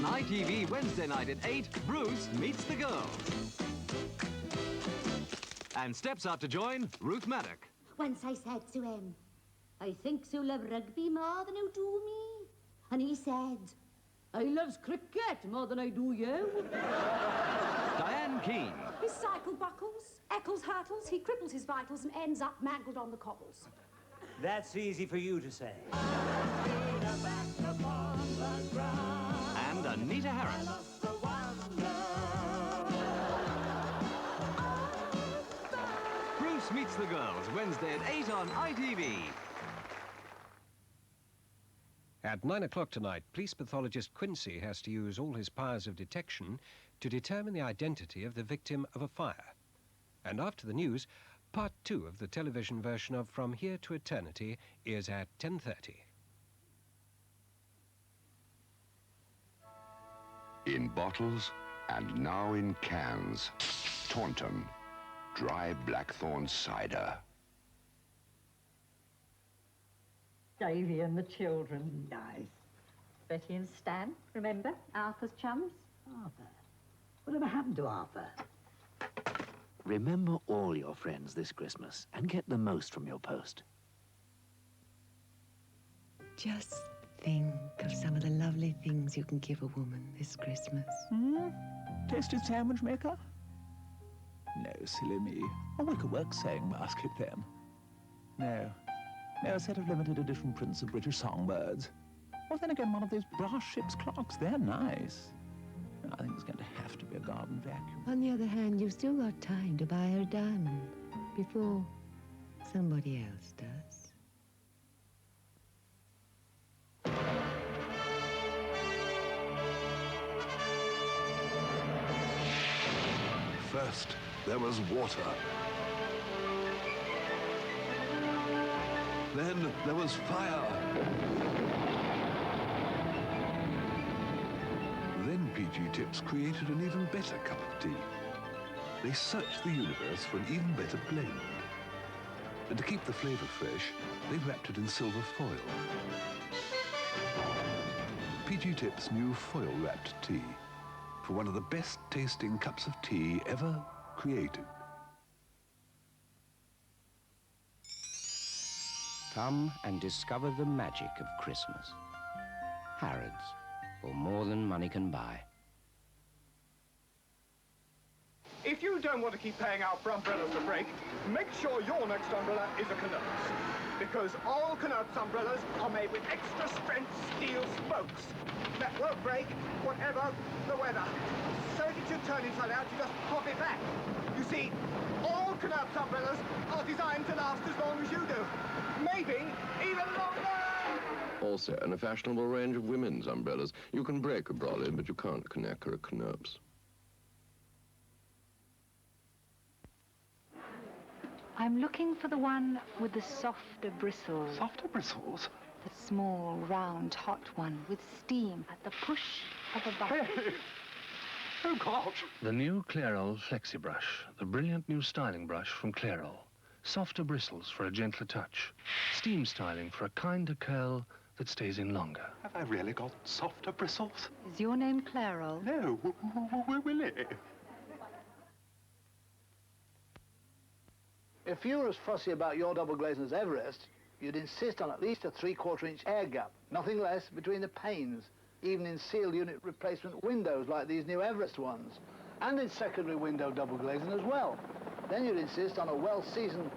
On ITV Wednesday night at 8, Bruce meets the girls. And steps out to join Ruth Maddock. Once I said to him, I think you love rugby more than you do me. And he said, I loves cricket more than I do you. Diane Keane. His cycle buckles, Eccles hurtles, he cripples his vitals and ends up mangled on the cobbles. That's easy for you to say. And Anita Harris. Bruce Meets the Girls, Wednesday at 8 on ITV. At 9 o'clock tonight, police pathologist Quincy has to use all his powers of detection to determine the identity of the victim of a fire. And after the news, part 2 of the television version of From Here to Eternity is at 10:30. In bottles and now in cans, Taunton, dry Blackthorn cider. Davy and the children. Nice. Betty and Stan, remember? Arthur's chums. Arthur? Whatever happened to Arthur? Remember all your friends this Christmas and get the most from your post. Just think of some of the lovely things you can give a woman this Christmas. Tasted sandwich maker? No, silly me. A wickerwork sewing basket, then. No, a set of limited edition prints of British songbirds. Or then again, one of those brass ship's clocks. They're nice. I think it's going to have to be a garden vacuum. On the other hand, you've still got time to buy her a diamond before somebody else does. First, there was water. Then there was fire. Then PG Tips created an even better cup of tea. They searched the universe for an even better blend. And to keep the flavor fresh, they wrapped it in silver foil. PG Tips' new foil-wrapped tea for one of the best tasting cups of tea ever created. Come and discover the magic of Christmas. Harrods, for more than money can buy. If you don't want to keep paying out for umbrellas to break, make sure your next umbrella is a Knirps. Because all Knirps umbrellas are made with extra strength steel spokes that won't break whatever the weather. So if you turn inside out, you just pop it back. You see, all Knirps umbrellas are designed to last as long as you do. Maybe even longer! Also, in a fashionable range of women's umbrellas, you can break a brolly, but you can't connect a Knirps. I'm looking for the one with the softer bristles. Softer bristles? The small, round, hot one with steam at the push of a button. Hey. Oh, God! The new Clairol Flexibrush, the brilliant new styling brush from Clairol. Softer bristles for a gentler touch. Steam styling for a kinder curl that stays in longer. Have I really got softer bristles? Is your name Clairol? No, Willie. If you were as fussy about your double glazing as Everest, you'd insist on at least a 3/4-inch air gap, nothing less, between the panes, even in sealed unit replacement windows like these new Everest ones, and in secondary window double glazing as well. Then you'd insist on a well-seasoned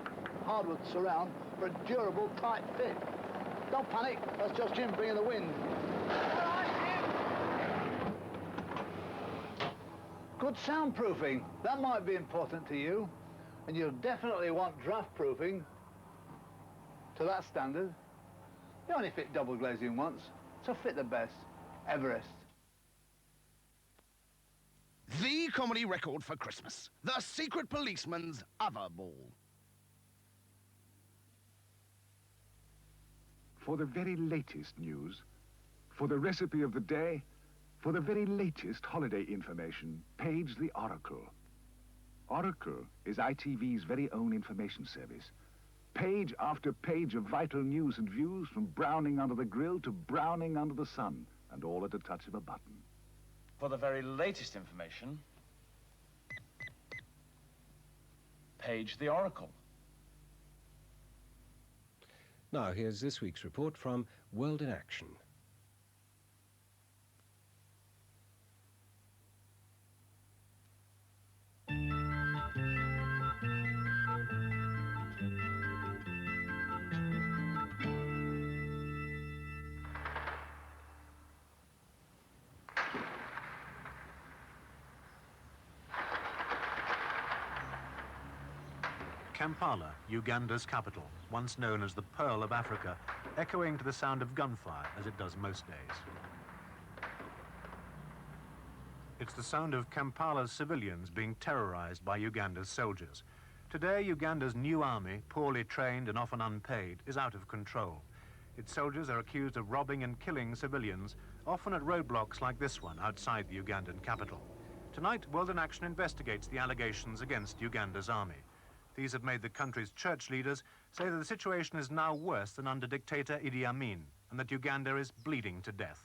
hardwood surround for a durable, tight fit. Don't panic, that's just Jim bringing the wind. Good soundproofing, that might be important to you. And you'll definitely want draft proofing to that standard. You only fit double glazing once, so fit the best. Everest. The comedy record for Christmas. The Secret Policeman's Other Ball. For the very latest news, for the recipe of the day, for the very latest holiday information, page the Oracle. Oracle is ITV's very own information service. Page after page of vital news and views, from Browning under the grill to Browning under the sun, and all at a touch of a button. For the very latest information, page the Oracle. Now, here's this week's report from World in Action. Kampala, Uganda's capital, once known as the Pearl of Africa, echoing to the sound of gunfire as it does most days. It's the sound of Kampala's civilians being terrorized by Uganda's soldiers. Today, Uganda's new army, poorly trained and often unpaid, is out of control. Its soldiers are accused of robbing and killing civilians, often at roadblocks like this one outside the Ugandan capital. Tonight, World in Action investigates the allegations against Uganda's army. These have made the country's church leaders say that the situation is now worse than under dictator Idi Amin, and that Uganda is bleeding to death.